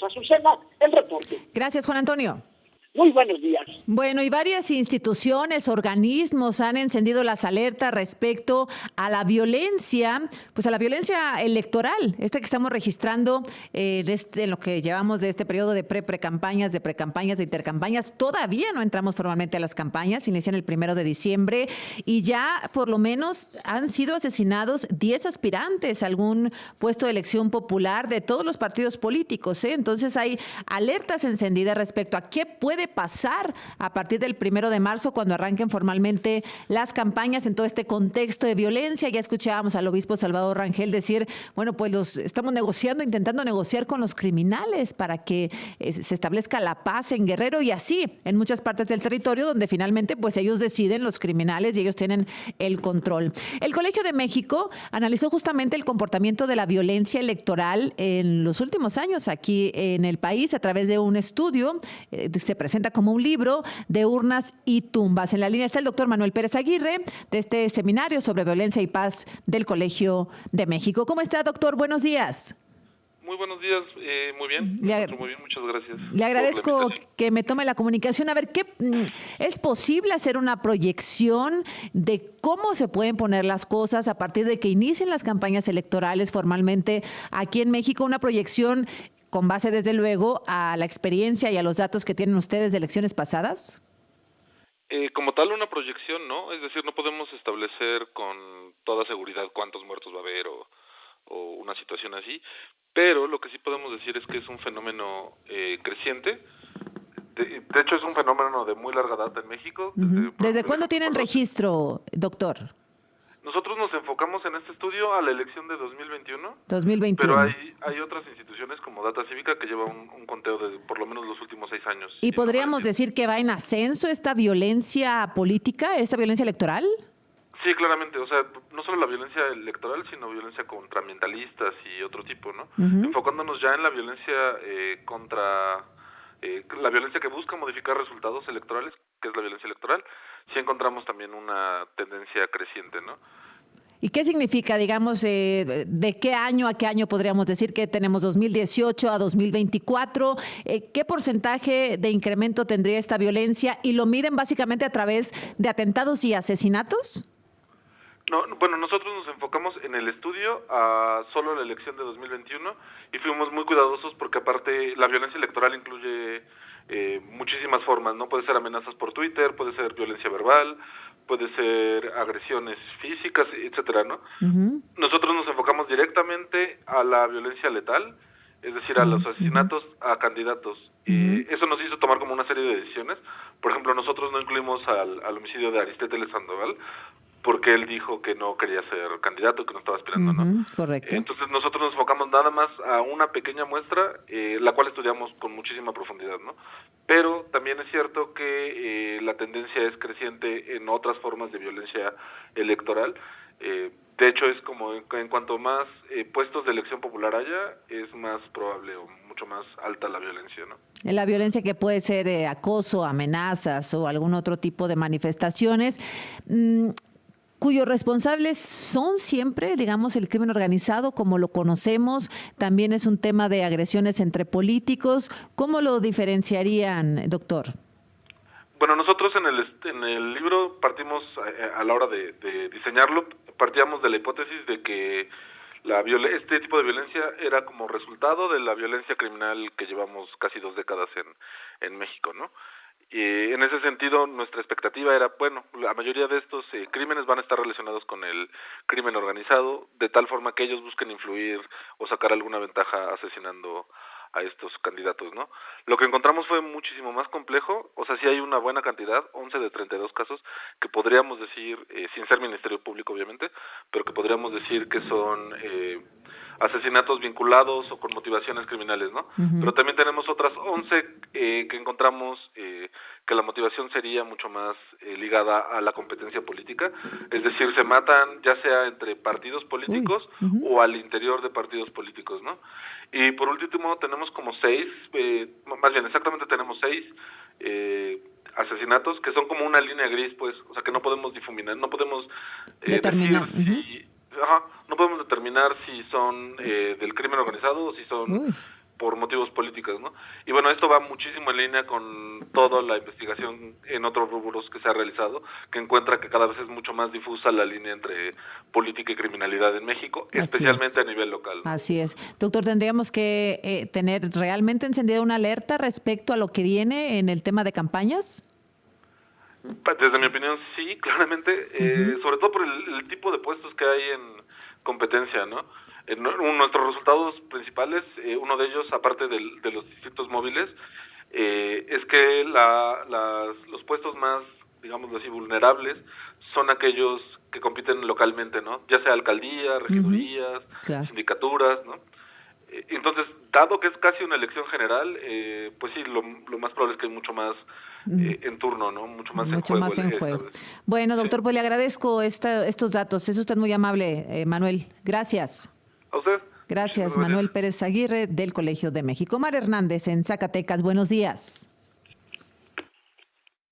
Azucena, el reporte. Gracias, Juan Antonio. Muy buenos días. Bueno, y varias instituciones, organismos han encendido las alertas respecto a la violencia, pues a la violencia electoral, que estamos registrando en lo que llevamos de este periodo de precampañas, de intercampañas. Todavía no entramos formalmente a las campañas, inician el 1 de diciembre y ya por lo menos han sido asesinados 10 aspirantes a algún puesto de elección popular de todos los partidos políticos, ¿eh? Entonces hay alertas encendidas respecto a qué puede pasar a partir del 1 de marzo cuando arranquen formalmente las campañas en todo este contexto de violencia. Ya escuchábamos al obispo Salvador Rangel decir, bueno, pues estamos intentando negociar con los criminales para que se establezca la paz en Guerrero y así en muchas partes del territorio donde finalmente pues ellos deciden, los criminales, y ellos tienen el control. El Colegio de México analizó justamente el comportamiento de la violencia electoral en los últimos años aquí en el país a través de un estudio. Se presenta como un libro de urnas y tumbas. En la línea está el doctor Manuel Pérez Aguirre de este seminario sobre violencia y paz del Colegio de México. ¿Cómo está, doctor? Buenos días. Muy buenos días, muy bien, muy bien, muchas gracias. Le agradezco que me tome la comunicación. A ver, ¿es posible hacer una proyección de cómo se pueden poner las cosas a partir de que inicien las campañas electorales formalmente aquí en México? Una proyección con base, desde luego, a la experiencia y a los datos que tienen ustedes de elecciones pasadas. Como tal, una proyección, ¿no? Es decir, no podemos establecer con toda seguridad cuántos muertos va a haber o una situación así, pero lo que sí podemos decir es que es un fenómeno creciente. De hecho, es un fenómeno de muy larga data en México. ¿Desde cuándo tienen registro, doctor? Nosotros nos enfocamos en este estudio a la elección de 2021. 2021. Pero hay otras instituciones como Data Cívica que llevan un conteo de por lo menos los últimos 6 años. ¿Y podríamos decir que va en ascenso esta violencia política, esta violencia electoral? Sí, claramente. O sea, no solo la violencia electoral, sino violencia contra ambientalistas y otro tipo, ¿no? Enfocándonos ya en la violencia la violencia que busca modificar resultados electorales, que es la violencia electoral, sí encontramos también una tendencia creciente, ¿no? ¿Y qué significa, digamos, de qué año a qué año podríamos decir que tenemos 2018 a 2024? ¿Qué porcentaje de incremento tendría esta violencia? ¿Y lo miden básicamente a través de atentados y asesinatos? No, bueno, nosotros nos enfocamos en el estudio a solo la elección de 2021 y fuimos muy cuidadosos porque aparte la violencia electoral incluye muchísimas formas, ¿no? Puede ser amenazas por Twitter, puede ser violencia verbal, puede ser agresiones físicas, etcétera, ¿no? Nosotros nos enfocamos directamente a la violencia letal, es decir, a los asesinatos a candidatos. Eso nos hizo tomar como una serie de decisiones. Por ejemplo, nosotros no incluimos al homicidio de Aristóteles Sandoval porque él dijo que no quería ser candidato, que no estaba aspirando, ¿no? Correcto. Entonces nosotros nos enfocamos nada más a una pequeña muestra, la cual estudiamos con muchísima profundidad, ¿no? Pero también es cierto que la tendencia es creciente en otras formas de violencia electoral. De hecho, es como en cuanto más puestos de elección popular haya, es más probable o mucho más alta la violencia, ¿no? La violencia que puede ser acoso, amenazas o algún otro tipo de manifestaciones. Cuyos responsables son siempre, digamos, el crimen organizado, como lo conocemos. También es un tema de agresiones entre políticos. ¿Cómo lo diferenciarían, doctor? Bueno, nosotros en el libro partimos, a la hora de diseñarlo, partíamos de la hipótesis de que este tipo de violencia era como resultado de la violencia criminal que llevamos casi 2 décadas en México, ¿no? Y en ese sentido, nuestra expectativa era, bueno, la mayoría de estos crímenes van a estar relacionados con el crimen organizado, de tal forma que ellos busquen influir o sacar alguna ventaja asesinando a estos candidatos, ¿no? Lo que encontramos fue muchísimo más complejo. O sea, sí hay una buena cantidad, 11 de 32 casos, que podríamos decir, sin ser Ministerio Público obviamente, pero que podríamos decir que son asesinatos vinculados o con motivaciones criminales, ¿no? Pero también tenemos otras 11 que encontramos que la motivación sería mucho más ligada a la competencia política, es decir, se matan ya sea entre partidos políticos o al interior de partidos políticos, ¿no? Y por último tenemos como 6, más bien exactamente tenemos 6 asesinatos que son como una línea gris, pues, o sea que no podemos difuminar, no podemos determinar decir no podemos determinar si son del crimen organizado o si son por motivos políticos, ¿no? Y bueno, esto va muchísimo en línea con toda la investigación en otros rubros que se ha realizado, que encuentra que cada vez es mucho más difusa la línea entre política y criminalidad en México, especialmente a nivel local, ¿no? Así es. Doctor, ¿tendríamos que tener realmente encendida una alerta respecto a lo que viene en el tema de campañas? Desde mi opinión, sí, claramente, sobre todo por el tipo de puestos que hay en competencia, ¿no? Nuestros resultados principales, uno de ellos, aparte de los distritos móviles, es que los puestos más, digámoslo así, vulnerables son aquellos que compiten localmente, ¿no? Ya sea alcaldías, regidurías, claro, sindicaturas, ¿no? Entonces, dado que es casi una elección general, pues sí, lo más probable es que hay mucho más en turno, ¿no? Mucho más en juego. Bueno, doctor, Sí. pues le agradezco estos datos. Es usted muy amable, Manuel. Gracias. ¿A usted? Gracias, Muchísimas Manuel Pérez Aguirre, del Colegio de México. Mar Hernández, en Zacatecas. Buenos días.